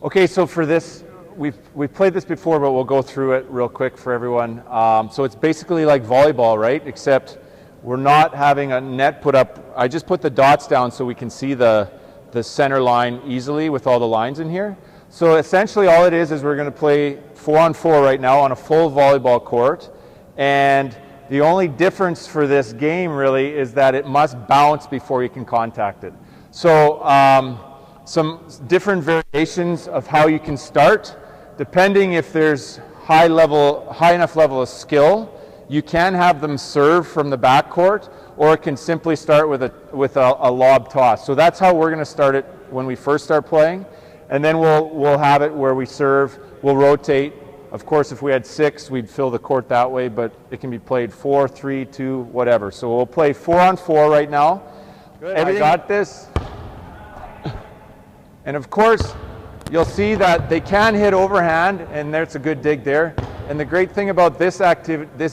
Okay, so for this, we've played this before, but we'll go through it real quick for everyone. So it's basically like volleyball, right? Except we're not having a net put up. I just put the dots down so we can see the center line easily with all the lines in here. So essentially all it is we're going to play 4-on-4 right now on a full volleyball court. And the only difference for this game really is that it must bounce before you can contact it. So some different variations of how you can start, depending if there's high enough level of skill. You can have them serve from the backcourt, or it can simply start with a lob toss. So that's how we're going to start it when we first start playing, and then we'll have it where we serve. We'll rotate. Of course, if we had 6, we'd fill the court that way, but it can be played 4, 3, 2, whatever. So we'll play 4-on-4 right now. Good. I got this. And of course, you'll see that they can hit overhand, and there's a good dig there. And the great thing about this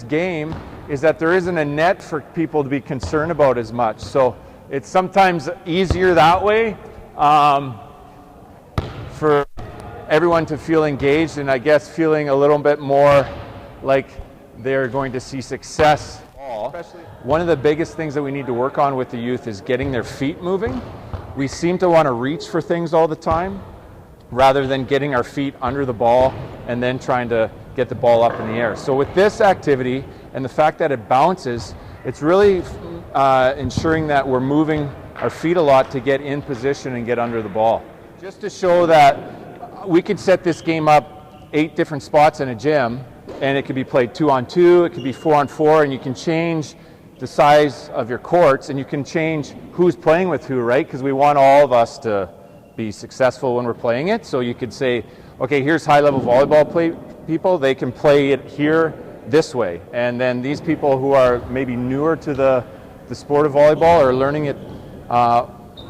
game is that there isn't a net for people to be concerned about as much. So it's sometimes easier that way for everyone to feel engaged, and I guess feeling a little bit more like they're going to see success. One of the biggest things that we need to work on with the youth is getting their feet moving. We seem to want to reach for things all the time rather than getting our feet under the ball and then trying to get the ball up in the air. So with this activity and the fact that it bounces, it's really ensuring that we're moving our feet a lot to get in position and get under the ball. Just to show that we could set this game up 8 different spots in a gym, and it could be played 2-on-2, it could be 4-on-4, and you can change the size of your courts, and you can change who's playing with who, right? Because we want all of us to be successful when we're playing it. So you could say, okay, here's high-level volleyball people. They can play it here this way. And then these people who are maybe newer to the sport of volleyball or learning it,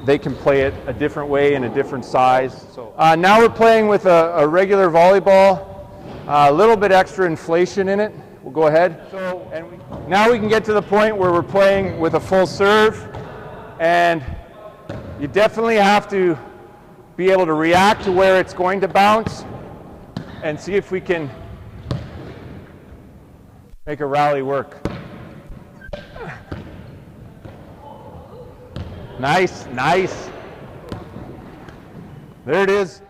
they can play it a different way in a different size. So now we're playing with a regular volleyball, a little bit extra inflation in it. We'll go ahead. Now we can get to the point where we're playing with a full serve, and you definitely have to be able to react to where it's going to bounce and see if we can make a rally work. Nice, nice. There it is.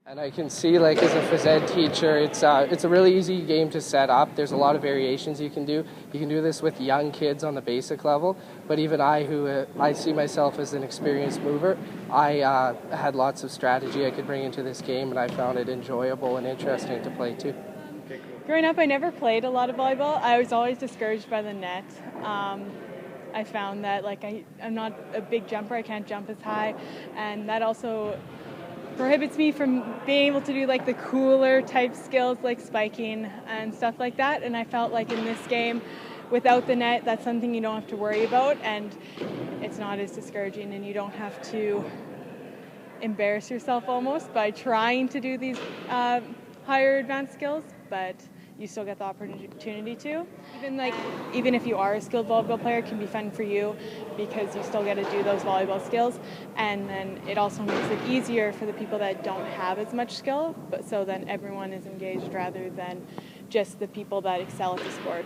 And I can see, like, as a phys ed teacher, it's a really easy game to set up. There's a lot of variations you can do. You can do this with young kids on the basic level, but even I see myself as an experienced mover, I had lots of strategy I could bring into this game, and I found it enjoyable and interesting to play too. Growing up, I never played a lot of volleyball. I was always discouraged by the net. I found that, like, I'm not a big jumper. I can't jump as high, and that also prohibits me from being able to do, like, the cooler type skills like spiking and stuff like that. And I felt like in this game, without the net, that's something you don't have to worry about, and it's not as discouraging, and you don't have to embarrass yourself almost by trying to do these higher advanced skills, but you still get the opportunity to. Even if you are a skilled volleyball player, it can be fun for you because you still get to do those volleyball skills, and then it also makes it easier for the people that don't have as much skill, but so then everyone is engaged rather than just the people that excel at the sport.